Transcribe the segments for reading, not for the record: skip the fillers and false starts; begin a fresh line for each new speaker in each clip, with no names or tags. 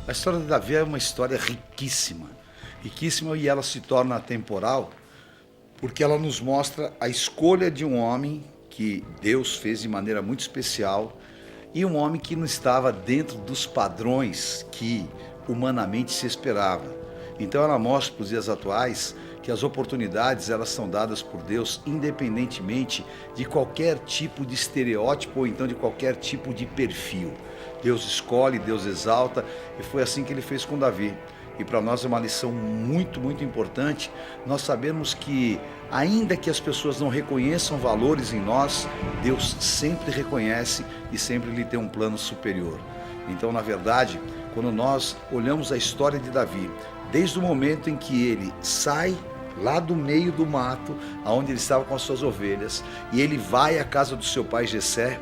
A história de Davi é uma história riquíssima, riquíssima, e ela se torna atemporal porque ela nos mostra a escolha de um homem que Deus fez de maneira muito especial, e um homem que não estava dentro dos padrões que humanamente se esperava. Então ela mostra para os dias atuais que as oportunidades, elas são dadas por Deus independentemente de qualquer tipo de estereótipo ou então de qualquer tipo de perfil. Deus escolhe, Deus exalta, e foi assim que ele fez com Davi. E para nós é uma lição muito, muito importante. Nós sabemos que, ainda que as pessoas não reconheçam valores em nós, Deus sempre reconhece e sempre lhe tem um plano superior. Então, na verdade, quando nós olhamos a história de Davi, desde o momento em que ele sai lá do meio do mato, onde ele estava com as suas ovelhas, e ele vai à casa do seu pai Jessé,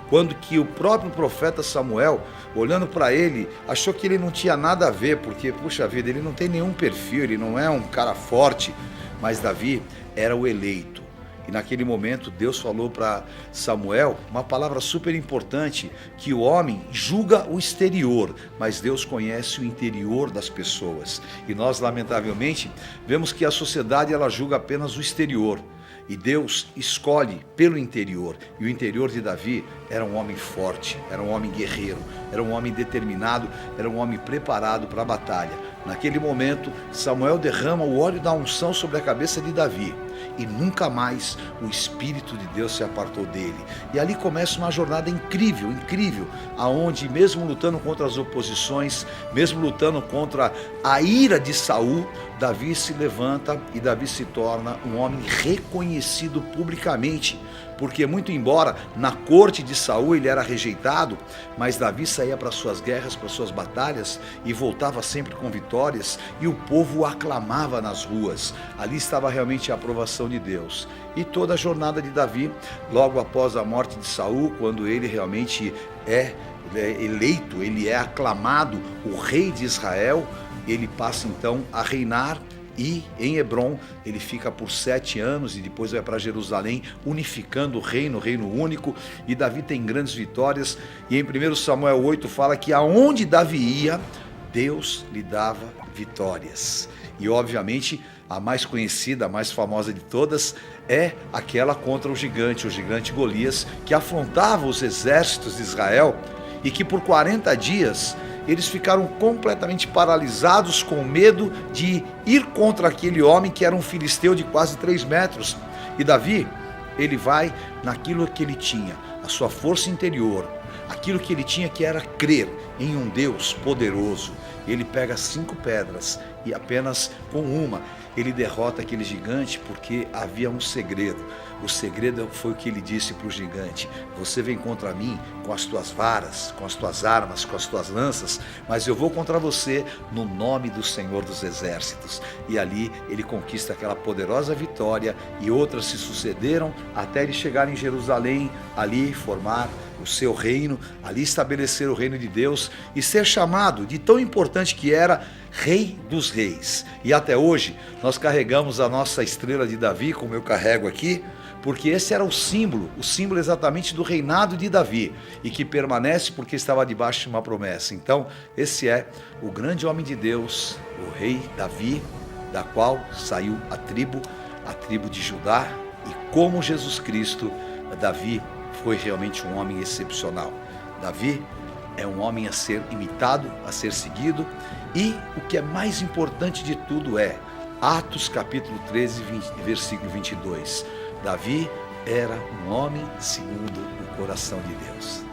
quando que o próprio profeta Samuel, olhando para ele, achou que ele não tinha nada a ver, porque, puxa vida, ele não tem nenhum perfil, ele não é um cara forte, mas Davi era o eleito. E naquele momento Deus falou para Samuel uma palavra super importante, que o homem julga o exterior, mas Deus conhece o interior das pessoas. E nós, lamentavelmente, vemos que a sociedade ela julga apenas o exterior. E Deus escolhe pelo interior. E o interior de Davi era um homem forte, era um homem guerreiro, era um homem determinado, era um homem preparado para a batalha. Naquele momento, Samuel derrama o óleo da unção sobre a cabeça de Davi. E nunca mais o Espírito de Deus se apartou dele. E ali começa uma jornada incrível, incrível, aonde mesmo lutando contra as oposições, mesmo lutando contra a ira de Saul, Davi se levanta e Davi se torna um homem reconhecido publicamente, porque muito embora na corte de Saul ele era rejeitado, mas Davi saía para suas guerras, para suas batalhas e voltava sempre com vitórias, e o povo o aclamava nas ruas. Ali estava realmente a aprovação de Deus. E toda a jornada de Davi, logo após a morte de Saul, quando ele realmente é eleito, ele é aclamado o rei de Israel, ele passa então a reinar. E em Hebrom ele fica por 7 anos e depois vai para Jerusalém, unificando o reino único. E Davi tem grandes vitórias. E em 1 Samuel 8 fala que aonde Davi ia, Deus lhe dava vitórias. E obviamente a mais conhecida, a mais famosa de todas é aquela contra o gigante Golias, que afrontava os exércitos de Israel, e que por 40 dias eles ficaram completamente paralisados com medo de ir contra aquele homem que era um filisteu de quase 3 metros. E Davi, ele vai naquilo que ele tinha, a sua força interior, aquilo que ele tinha, que era crer em um Deus poderoso. Ele pega 5 pedras e apenas com uma ele derrota aquele gigante, porque havia um segredo. O segredo foi o que ele disse para o gigante: você vem contra mim com as tuas varas, com as tuas armas, com as tuas lanças, mas eu vou contra você no nome do Senhor dos Exércitos. E ali ele conquista aquela poderosa vitória, e outras se sucederam até ele chegar em Jerusalém, ali formar o seu reino, ali estabelecer o reino de Deus e ser chamado de tão importante que era Rei dos Reis. E até hoje nós carregamos a nossa estrela de Davi, como eu carrego aqui, porque esse era o símbolo exatamente do reinado de Davi, e que permanece porque estava debaixo de uma promessa. Então esse é o grande homem de Deus, o rei Davi, da qual saiu a tribo de Judá. E como Jesus Cristo, Davi foi realmente um homem excepcional. Davi é um homem a ser imitado, a ser seguido. E o que é mais importante de tudo é Atos capítulo 13, versículo 22. Davi era um homem segundo o coração de Deus.